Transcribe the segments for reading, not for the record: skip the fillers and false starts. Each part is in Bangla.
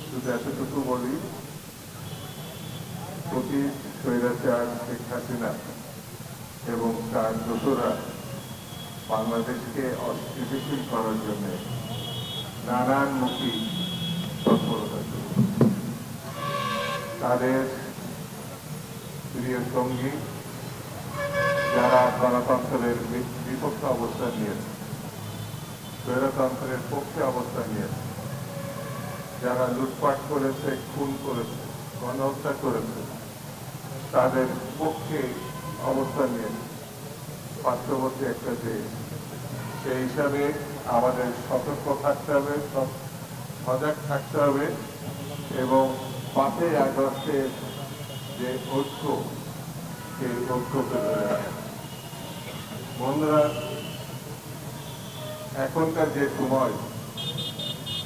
শুধু এতটুকু বলি, অতীত স্বৈরাচার শেখ হাসিনা এবং তার দোসরা বাংলাদেশকে অস্থিতিশীল করার জন্য নানানমুখী তৎপরতা শুরু। তাদের প্রিয় সঙ্গী যারা গণতন্ত্রের বিপক্ষে অবস্থান নিয়েছে, স্বৈরতন্ত্রের পক্ষে অবস্থান নিয়েছে, যারা লুটপাট করেছে, খুন করেছে, গণহত্যা করেছে, তাদের পক্ষে অবস্থান নিয়েছে পার্শ্ববর্তী একটা দেশ। সেই হিসাবে আমাদের সতর্ক থাকতে হবে, সজাগ থাকতে হবে এবং 5ই আগস্টের যে ঐক্য, সেই ঐক্যকে ধরে রাখা। বন্ধুরা, এখনকার যে সময়,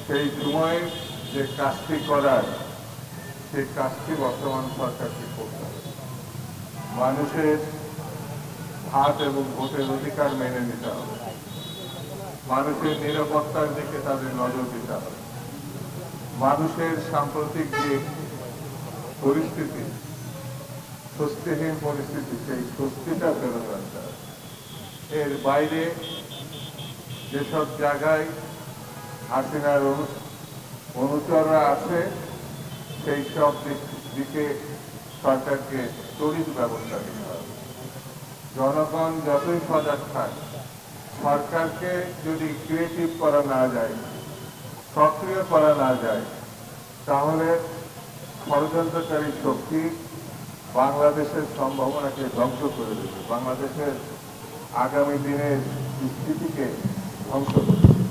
সেই সময়ে যে কাজটি করার, সেই কাজটি বর্তমান সরকারকে করতে হবে। মানুষের ভাত এবং ভোটের অধিকার মেনে নিতে হবে, মানুষের নিরাপত্তার দিকে তাদের নজর দিতে হবে, মানুষের সাম্প্রতিক যে পরিস্থিতি, স্বস্তিহীন পরিস্থিতি, সেই স্বস্তিটা ফেরত আনতে হবে। এর বাইরে যেসব জায়গায় হাসিনার অনুচররা আছে, সেই সব দিকে সরকারকে তড়িৎ ব্যবস্থা নিতে হবে। জনগণ যতই সজাগ থাকে, সরকারকে যদি ক্রিয়েটিভ করা না যায়, সক্রিয় করা না যায়, তাহলে ষড়যন্ত্রকারী শক্তি বাংলাদেশের সম্ভাবনাকে ধ্বংস করে দেবে, বাংলাদেশের আগামী দিনের স্থিতিকে ধ্বংস করে দেবে।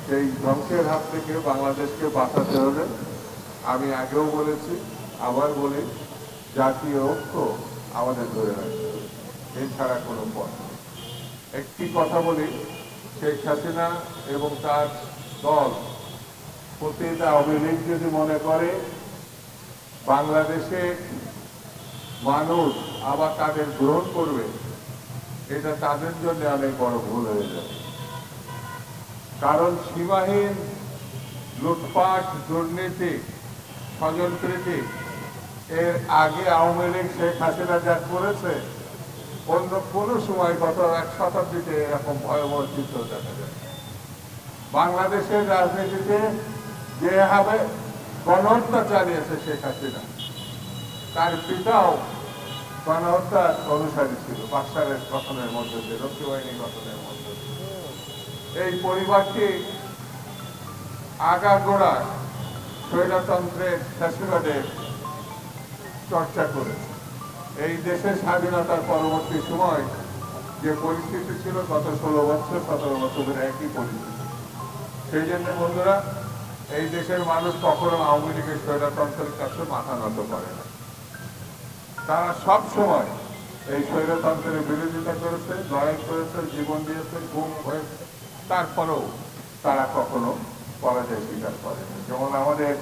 সেই ধ্বংসের হাত থেকে বাংলাদেশকে বাঁচাতে হলে, আমি আগেও বলেছি, আবার বলি, জাতীয় ঐক্য আমাদের ধরে রাখতে হবে, এছাড়া কোনো পথ নেই। একটি কথা বলি, শেখ হাসিনা এবং তার দল, প্রতিটা আওয়ামী লীগ যদি মনে করে বাংলাদেশে মানুষ আবার তাদের গ্রহণ করবে, এটা তাদের জন্য অনেক বড় ভুল হয়ে যাবে। কারণ সীমাহীন লুটপাট, দুর্নীতি, স্বজনপ্রীতি এর আগে আওয়ামী লীগ শেখ হাসিনা যা করেছে, অন্য কোনো সময় গত 1 শতাব্দীতে এরকম ভয়াবহ চিত্র দেখা যায়। বাংলাদেশের রাজনীতিতে যেভাবে গণহত্যা চালিয়েছে শেখ হাসিনা, তার পিতাও গণহত্যার অনুসারী ছিল, বাকশালের গঠনের মধ্য দিয়ে, রক্ষী বাহিনী গঠনের মধ্য দিয়ে। এই পরিবারটি আগাগোড়া স্বৈরতন্ত্রের ফ্যাসিবাদের চর্চা করেছে। এই দেশের স্বাধীনতার পরবর্তী সময় যে পরিস্থিতি ছিল, গত 16 বছর 17 বছরের একই পরিস্থিতি। সেই জন্য বন্ধুরা, এই দেশের মানুষ কখনো আওয়ামী লীগের স্বৈরতন্ত্রের কাছে মাথা নত করে না। তারা সব সময় এই স্বৈরতন্ত্রের বিরোধিতা করেছে, লড়াই করেছে, জীবন দিয়েছে, গুম হয়েছে, তারপরেও তারা কখনো পরাজয় স্বীকার করেনি। যেমন আমাদের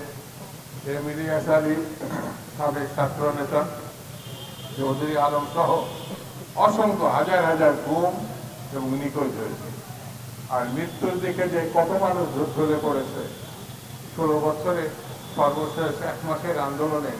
এম ইলিয়াস আলী, সাবেক ছাত্র নেতা, চৌধুরী আলম সহ অসংখ্য হাজার হাজার গুম এবং নিখোঁজ হয়েছে। আর মৃত্যুর দিকে যে কত মানুষ ঝরে পড়েছে, 16 বছরে সর্বশেষ 1 মাসের আন্দোলনে